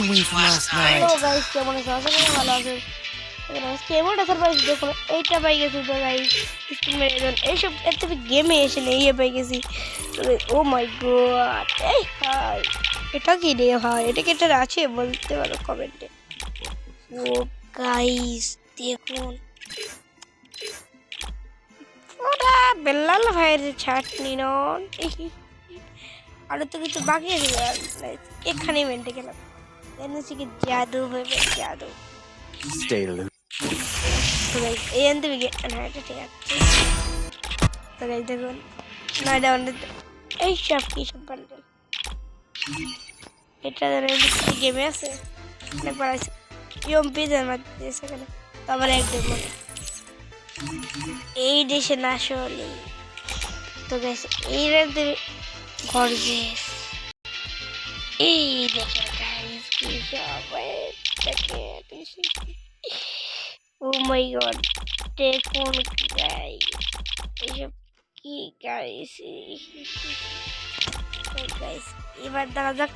away from last night. তো guys কেমন আছো? আশা করি ভালো আছো। কেমন আসার পর দেখুন এইটা পাই গেছি তো গাইস স্ক্রিন মেরে দেন এইসব এর থেকে গেমে এসে নেই পাই গেছি। ও মাই গড এই ভাই এটা কি রে ভাই এটা কি এটা আছে বলতে পারো কমেন্টে। ও গাইস দেখুন ওরা বেলাল ভাইয়ের ছাটনি নন আর তো কিছু বাকি আছে এখানে মেনটে গেলাম জানিস কি জাদু হবে জাদু Stay loose. তো গাইস এই আনতে না এটা ঠিক আছে তো গাইস দেখুন না ডাউন এই সব কি সব বান্ডেল এটা গেমে আছে একবার আছে ইউএমপি এর মধ্যে সেখানে তো আবার একদম এই দেশে না আসলে তো গাইস এই রেতে গর্জিয়াস এই দেখেন গাইস কি সব দেখেন ও মাই গড দেখুন গাইস এইসব কি গাইস গাইস এবার দেখা যাক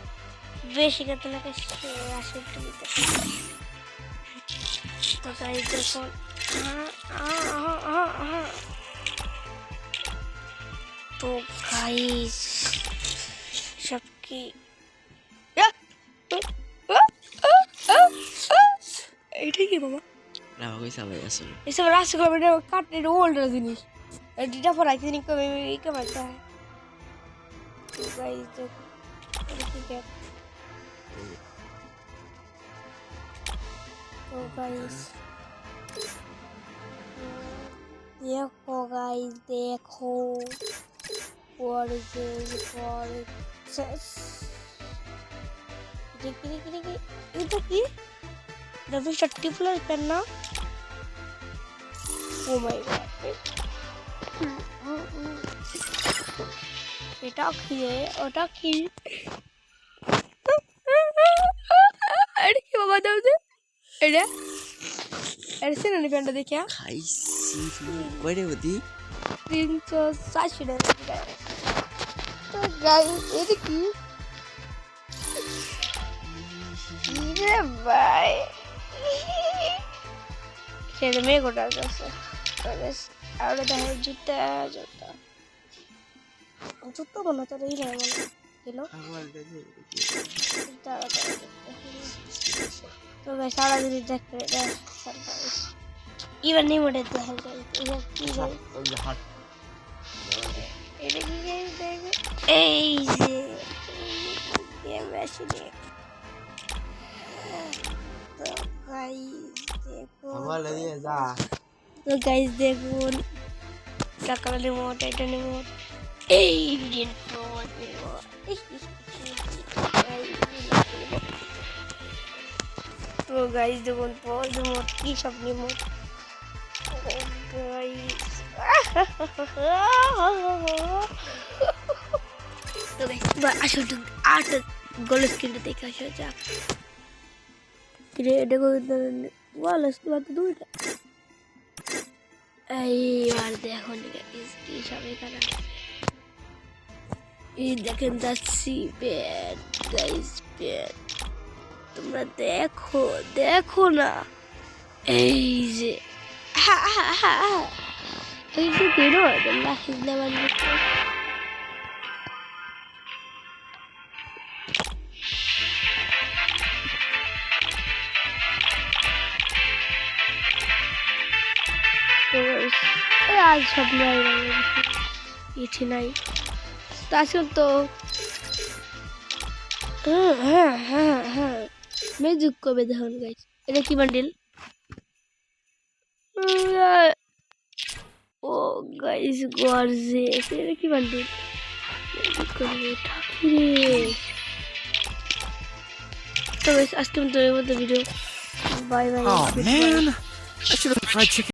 বেশি কত লাগে আসে তো গাইস দেখুন তো গাইস সব কি এটা কি বাবা না কই চালাই আসলে এসব রাস্তা করবে না কাটের ওল্ড জিনিস এটা পড়া কিনি কবে এই কে বলতা তো গাইস দেখো কি কে তো গাইস দেখো গাইস দেখো what is দেখি এটা কি রবি স্টিফলার পেন না ও মাই গড এটা কি ওটা কি আরে কি বাবা দাও দে এটা এর সিনে নি পেনটা দেখিয়া খাইছি কইরে ওদি 360 টাকা তো গাইস এটা কি রে ভাই ছেলে মেয়ে কোটা আছে ahora দেখা জুতা জুতো বলো তো এই না বলো কিলো তো গাইস সারা দিন দেখতে ইভেন নি মোড়ে তো হেল গাইস এটা কি গাইস এটা কি গাইস দেখো এই যে গেম মেশিনে তো গাইস দেখো আমার লাগে যা তো গাইস দেখুন টাকা রিমোট এটা রিমোট এই দিন তো গাইস দেখুন পজ রিমোট কি সব রিমোট গাইস তো গাইস আসলে আট গোল স্ক্রিনটা দেখে আসা যাক এটা ওয়ালেস তো দুইটা এইবার দেখুন কি সব এখানে এই দেখেন যাচ্ছি পেট গাইস পেট তোমরা দেখো দেখো না এই যে এই যে বেরো তোমরা হিজলে বানিয়ে आज सब ये नहीं तो हाँ मैं जुक को देखो गाइस এটা কি বান্ডেল ও গাইস গর্জিয়াস এটা কি বান্ডেল তো গাইস আজকে আমি তো এই মতো video bye bye Oh man, I should have fried chicken.